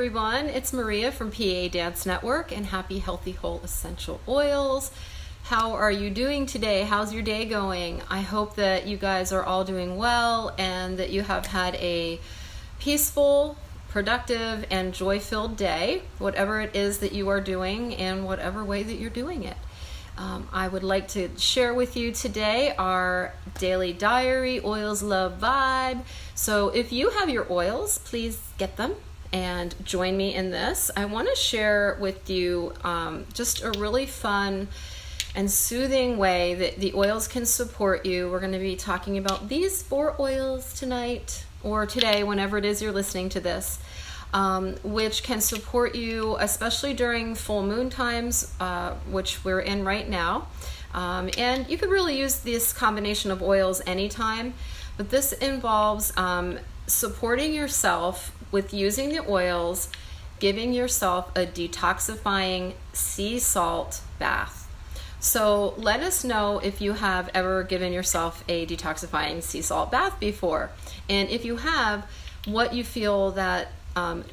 everyone. It's Maria from PA Dance Network and Happy Healthy Whole Essential Oils. How are you doing today? How's your day going? I hope that you guys are all doing well and that you have had a peaceful, productive, and joy-filled day, whatever it is that you are doing and whatever way that you're doing it. I would like to share with you today our daily diary, Oils Love Vibe. So if you have your oils, please get them and join me in this. I want to share with you just a really fun and soothing way that the oils can support you. We're going to be talking about these 4 oils tonight or today, whenever it is you're listening to this. Which can support you, especially during full moon times, which we're in right now. And you could really use this combination of oils anytime, but this involves supporting yourself with using the oils, giving yourself a detoxifying sea salt bath. So let us know if you have ever given yourself a detoxifying sea salt bath before. And if you have, what you feel that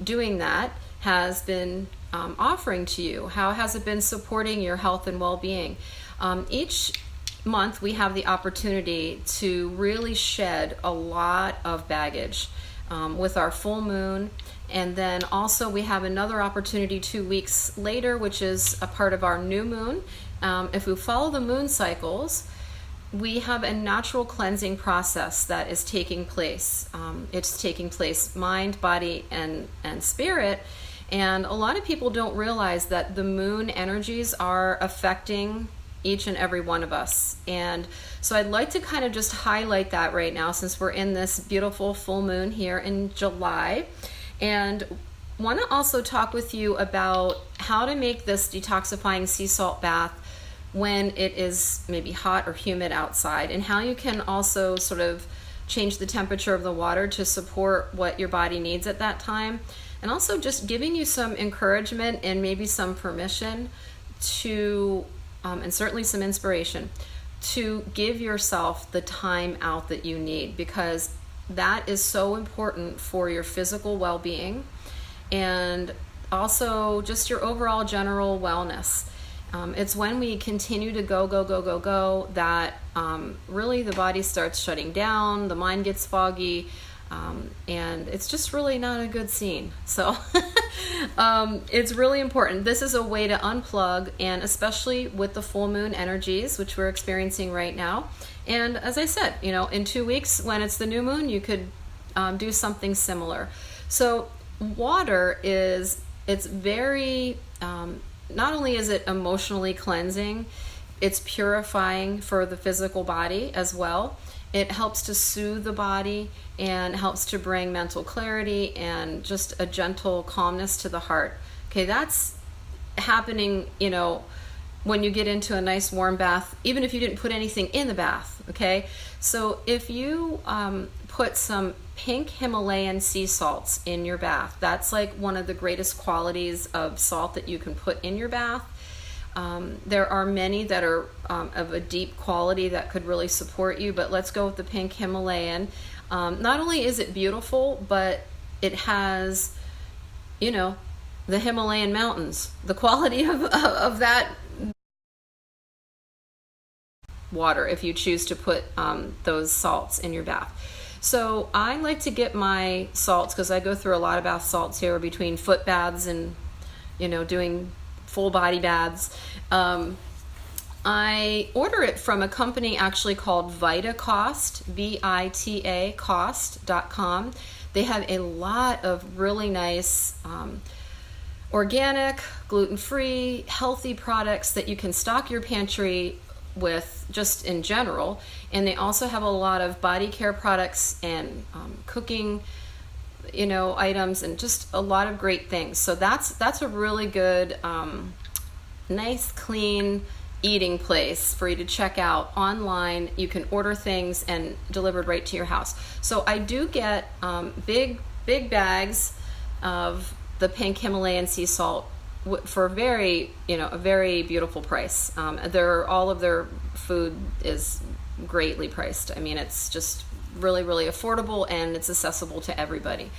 doing that has been offering to you. How has it been supporting your health and well-being? Each month we have the opportunity to really shed a lot of baggage with our full moon, and then also we have another opportunity 2 weeks later, which is a part of our new moon. If we follow the moon cycles, we have a natural cleansing process that is taking place. It's taking place mind, body, and spirit. And a lot of people don't realize that the moon energies are affecting each and every one of us. And so I'd like to kind of just highlight that right now, since we're in this beautiful full moon here in July. And want to also talk with you about how to make this detoxifying sea salt bath when it is maybe hot or humid outside, and how you can also sort of change the temperature of the water to support what your body needs at that time, and also just giving you some encouragement and maybe some permission to, and certainly some inspiration, to give yourself the time out that you need, because that is so important for your physical well-being and also just your overall general wellness. It's when we continue to go that really the body starts shutting down, the mind gets foggy, and it's just really not a good scene. So it's really important. This is a way to unplug, and especially with the full moon energies, which we're experiencing right now. And as I said, in 2 weeks when it's the new moon, you could do something similar. So water it's very... not only is it emotionally cleansing, it's purifying for the physical body as well. It helps to soothe the body and helps to bring mental clarity and just a gentle calmness to the heart. Okay, that's happening, when you get into a nice warm bath, even if you didn't put anything in the bath, okay? So if you put some pink Himalayan sea salts in your bath, that's like one of the greatest qualities of salt that you can put in your bath. There are many that are of a deep quality that could really support you, but let's go with the pink Himalayan. Not only is it beautiful, but it has, the Himalayan mountains, the quality of that water if you choose to put those salts in your bath. So I like to get my salts, because I go through a lot of bath salts here between foot baths and doing full body baths. I order it from a company actually called VitaCost, VITA cost.com. They have a lot of really nice organic, gluten-free, healthy products that you can stock your pantry with just in general. And they also have a lot of body care products and cooking items, and just a lot of great things. So that's a really good nice clean eating place for you to check out online. You can order things and delivered right to your house. So I do get big bags of the pink Himalayan sea salt for a very beautiful price. All of their food is greatly priced. I mean, it's just really affordable, and it's accessible to everybody.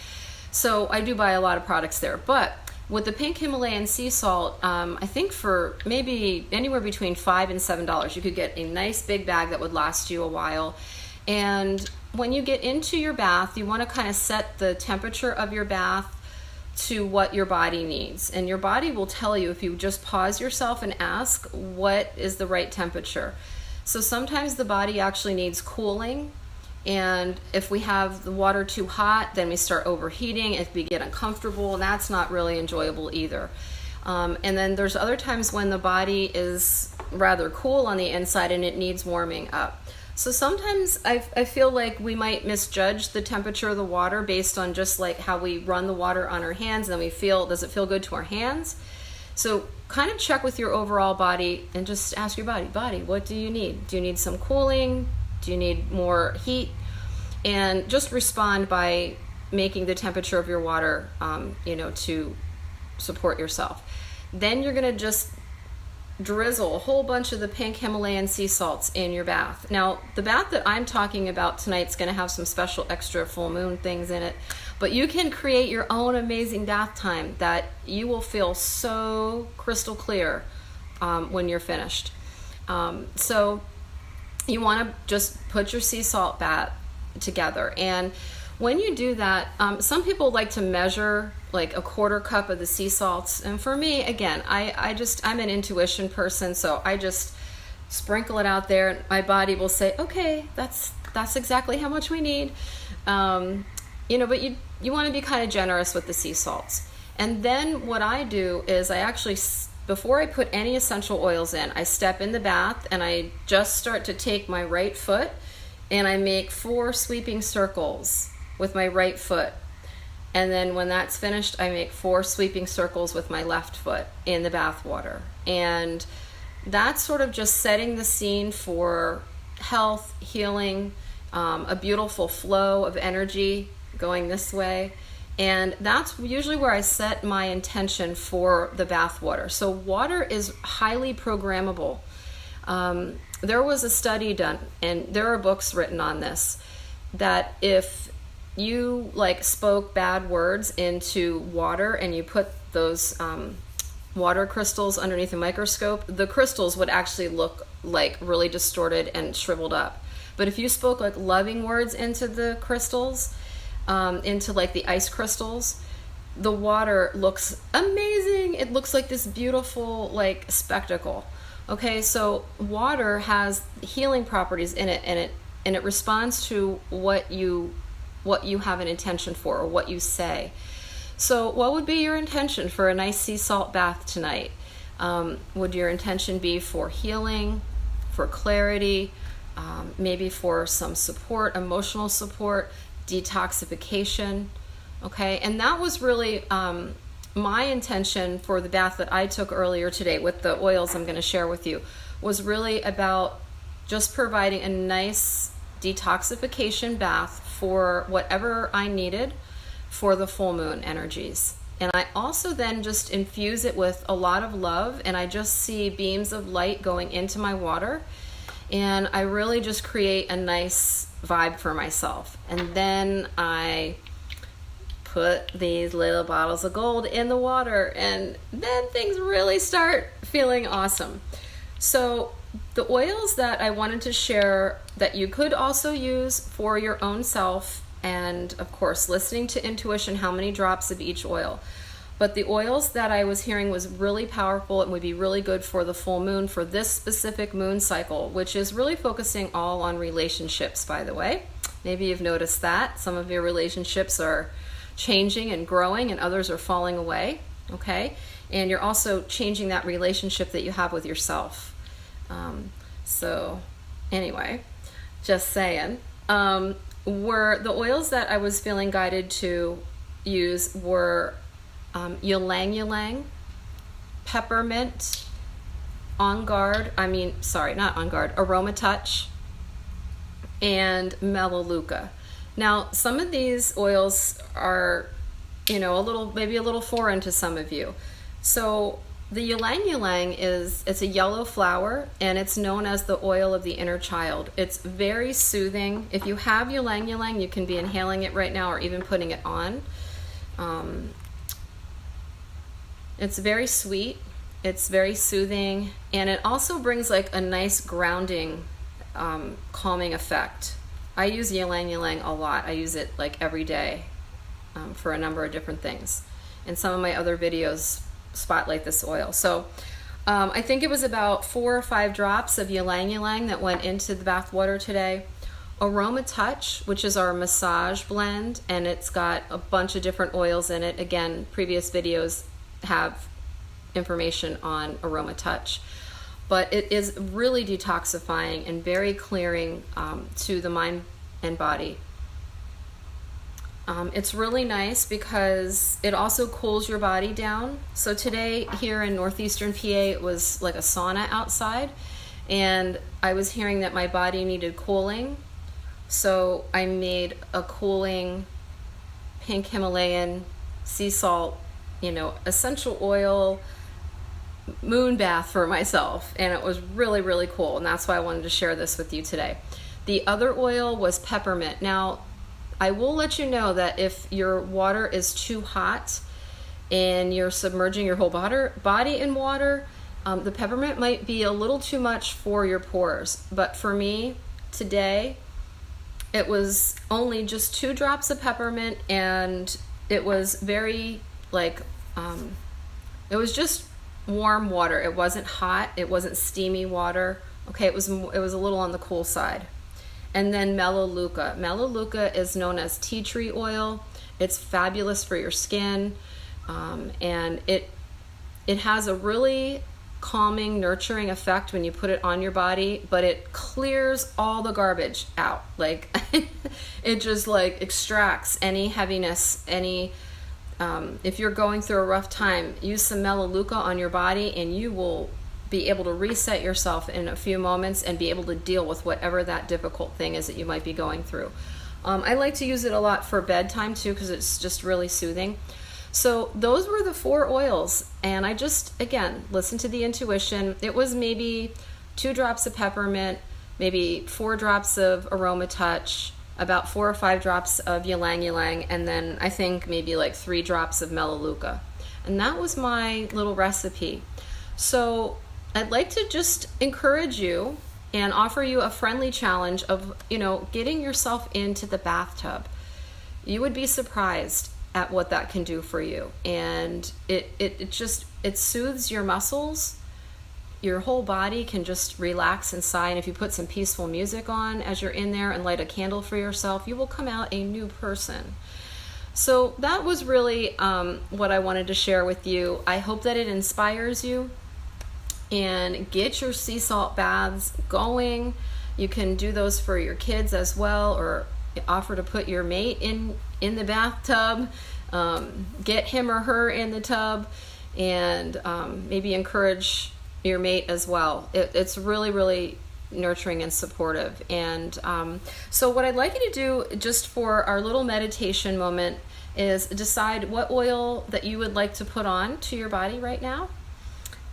So I do buy a lot of products there. But with the pink Himalayan sea salt, I think for maybe anywhere between $5 and $7, you could get a nice big bag that would last you a while. And when you get into your bath, you want to kind of set the temperature of your bath to what your body needs. And your body will tell you if you just pause yourself and ask what is the right temperature. So sometimes the body actually needs cooling. And if we have the water too hot, then we start overheating. If we get uncomfortable, and that's not really enjoyable either. And then there's other times when the body is rather cool on the inside and it needs warming up. So sometimes I feel like we might misjudge the temperature of the water based on just like how we run the water on our hands, and then we feel, does it feel good to our hands? So kind of check with your overall body and just ask your body, what do you need? Do you need some cooling? Do you need more heat? And just respond by making the temperature of your water, to support yourself. Then you're going to just drizzle a whole bunch of the pink Himalayan sea salts in your bath. Now, the bath that I'm talking about tonight is going to have some special extra full moon things in it, but you can create your own amazing bath time that you will feel so crystal clear when you're finished. So you want to just put your sea salt bath together, and when you do that, some people like to measure like a quarter cup of the sea salts, and for me, again, I'm an intuition person, so I just sprinkle it out there, and my body will say, okay, that's exactly how much we need. But you want to be kind of generous with the sea salts. And then what I do is I actually, before I put any essential oils in, I step in the bath and I just start to take my right foot and I make 4 sweeping circles with my right foot. And then when that's finished, I make 4 sweeping circles with my left foot in the bath water. And that's sort of just setting the scene for health, healing, a beautiful flow of energy going this way. And that's usually where I set my intention for the bath water. So water is highly programmable. There was a study done, and there are books written on this, that if you spoke bad words into water and you put those water crystals underneath a microscope, the crystals would actually look like really distorted and shriveled up. But if you spoke loving words into the crystals, into the ice crystals, the water looks amazing. It looks like this beautiful spectacle. Okay, so water has healing properties in it, and it responds to what you have an intention for, or what you say. So what would be your intention for a nice sea salt bath tonight? Would your intention be for healing, for clarity, maybe for some support, emotional support, detoxification? Okay, and that was really my intention for the bath that I took earlier today with the oils I'm going to share with you, was really about just providing a nice detoxification bath for whatever I needed for the full moon energies. And I also then just infuse it with a lot of love, and I just see beams of light going into my water, and I really just create a nice vibe for myself. And then I put these little bottles of gold in the water, and then things really start feeling awesome. So the oils that I wanted to share that you could also use for your own self, and of course listening to intuition, how many drops of each oil. But the oils that I was hearing was really powerful and would be really good for the full moon, for this specific moon cycle, which is really focusing all on relationships, by the way. Maybe you've noticed that some of your relationships are changing and growing, and others are falling away. Okay, and you're also changing that relationship that you have with yourself. So anyway, just saying, were the oils that I was feeling guided to use were ylang ylang, peppermint, Aroma Touch, and Melaleuca. Now, some of these oils are, maybe a little foreign to some of you. So the ylang ylang it's a yellow flower, and it's known as the oil of the inner child. It's very soothing. If you have ylang ylang, you can be inhaling it right now or even putting it on. It's very sweet, it's very soothing, and it also brings like a nice grounding, calming effect. I use ylang ylang a lot. I use it like every day for a number of different things. And some of my other videos spotlight this oil. So I think it was about 4 or 5 drops of ylang ylang that went into the bath water today. Aroma Touch, which is our massage blend, and it's got a bunch of different oils in it. Again, previous videos have information on Aroma Touch, but it is really detoxifying and very clearing to the mind and body. It's really nice because it also cools your body down. So today here in northeastern PA, it was like a sauna outside, and I was hearing that my body needed cooling. So I made a cooling pink Himalayan sea salt, essential oil moon bath for myself, and it was really, really cool, and that's why I wanted to share this with you today. The other oil was peppermint. Now, I will let you know that if your water is too hot and you're submerging your whole body in water, the peppermint might be a little too much for your pores. But for me, today, it was only just 2 drops of peppermint, and it was very it was just warm water. It wasn't hot. It wasn't steamy water. Okay, it was a little on the cool side. And then Melaleuca. Melaleuca is known as tea tree oil. It's fabulous for your skin, and it has a really calming, nurturing effect when you put it on your body, but it clears all the garbage out. Like it just like extracts any heaviness, any if you're going through a rough time, use some Melaleuca on your body and you will be able to reset yourself in a few moments and be able to deal with whatever that difficult thing is that you might be going through. I like to use it a lot for bedtime too, because it's just really soothing. So those were the 4 oils, and I just, again, listened to the intuition. It was maybe 2 drops of peppermint, maybe 4 drops of Aroma Touch, about 4 or 5 drops of ylang ylang, and then I think maybe like 3 drops of Melaleuca. And that was my little recipe. So I'd like to just encourage you and offer you a friendly challenge of, getting yourself into the bathtub. You would be surprised at what that can do for you. And it soothes your muscles. Your whole body can just relax and sigh. And if you put some peaceful music on as you're in there and light a candle for yourself, you will come out a new person. So that was really what I wanted to share with you. I hope that it inspires you. And get your sea salt baths going. You can do those for your kids as well, or offer to put your mate in the bathtub. Get him or her in the tub, and maybe encourage your mate as well. It's really, really nurturing and supportive. And so what I'd like you to do just for our little meditation moment is decide what oil that you would like to put on to your body right now,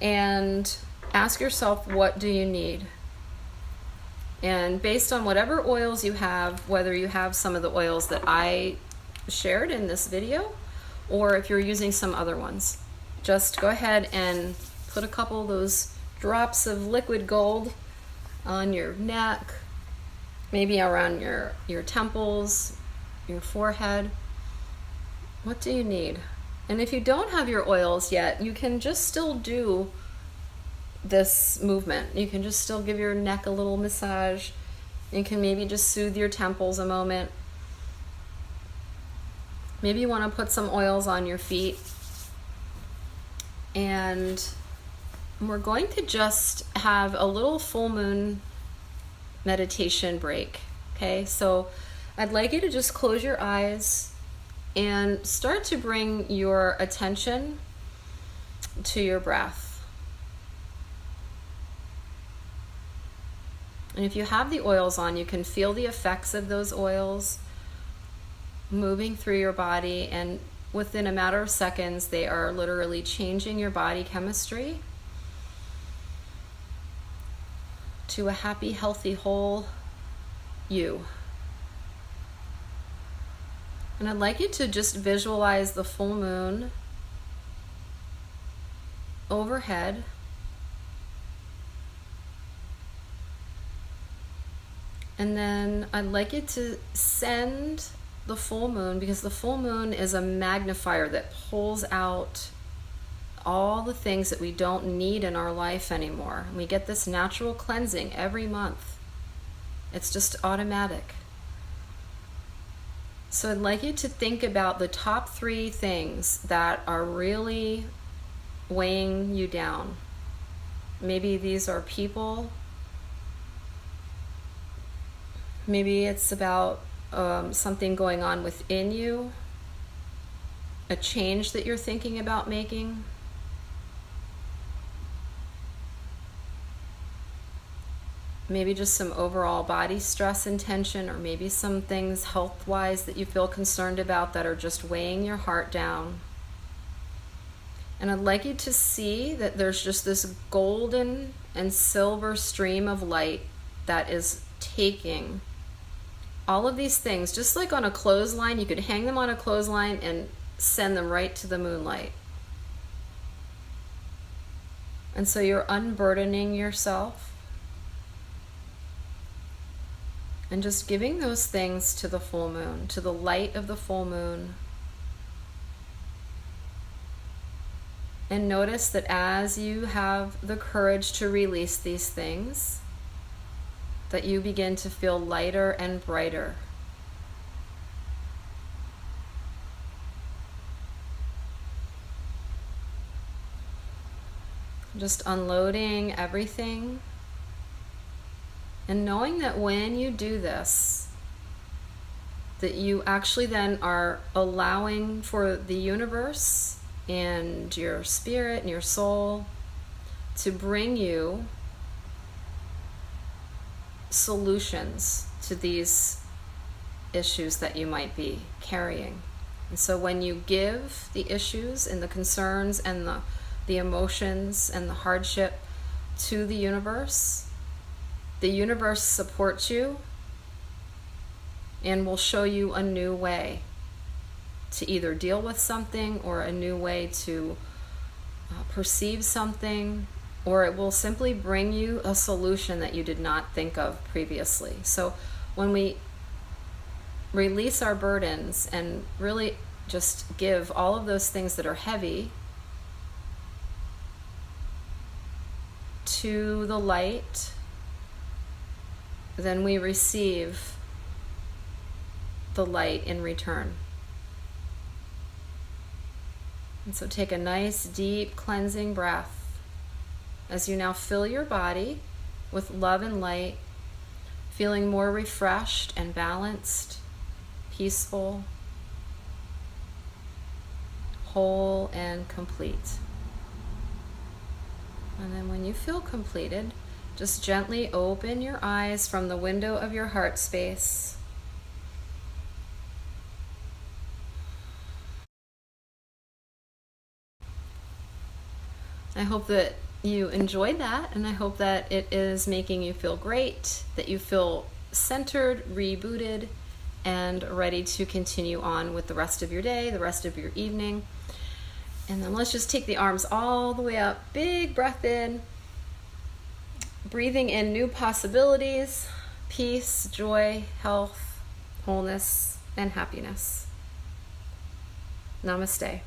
and ask yourself, what do you need? And based on whatever oils you have, whether you have some of the oils that I shared in this video, or if you're using some other ones, just go ahead and put a couple of those drops of liquid gold on your neck, maybe around your temples, your forehead. What do you need? And if you don't have your oils yet, you can just still do this movement. You can just still give your neck a little massage. You can maybe just soothe your temples a moment. Maybe you want to put some oils on your feet. And we're going to just have a little full moon meditation break. Okay, so I'd like you to just close your eyes and start to bring your attention to your breath. And if you have the oils on, you can feel the effects of those oils moving through your body, and within a matter of seconds, they are literally changing your body chemistry to a happy, healthy, whole you. And I'd like you to just visualize the full moon overhead. And then I'd like you to send the full moon, because the full moon is a magnifier that pulls out all the things that we don't need in our life anymore. And we get this natural cleansing every month. It's just automatic. So I'd like you to think about the top 3 things that are really weighing you down. Maybe these are people. Maybe it's about something going on within you, a change that you're thinking about making. Maybe just some overall body stress and tension, or maybe some things health-wise that you feel concerned about that are just weighing your heart down. And I'd like you to see that there's just this golden and silver stream of light that is taking all of these things, just like on a clothesline. You could hang them on a clothesline and send them right to the moonlight. And so you're unburdening yourself and just giving those things to the full moon, to the light of the full moon. And notice that as you have the courage to release these things, that you begin to feel lighter and brighter. Just unloading everything. And knowing that when you do this, that you actually then are allowing for the universe and your spirit and your soul to bring you solutions to these issues that you might be carrying. And so when you give the issues and the concerns and the emotions and the hardship to the universe supports you and will show you a new way to either deal with something, or a new way to perceive something, or it will simply bring you a solution that you did not think of previously. So when we release our burdens and really just give all of those things that are heavy to the light, then we receive the light in return. And so take a nice, deep, cleansing breath as you now fill your body with love and light, feeling more refreshed and balanced, peaceful, whole, and complete. And then when you feel completed, just gently open your eyes from the window of your heart space. I hope that you enjoyed that, and I hope that it is making you feel great, that you feel centered, rebooted, and ready to continue on with the rest of your day, the rest of your evening. And then let's just take the arms all the way up. Big breath in, breathing in new possibilities, peace, joy, health, wholeness, and happiness. Namaste.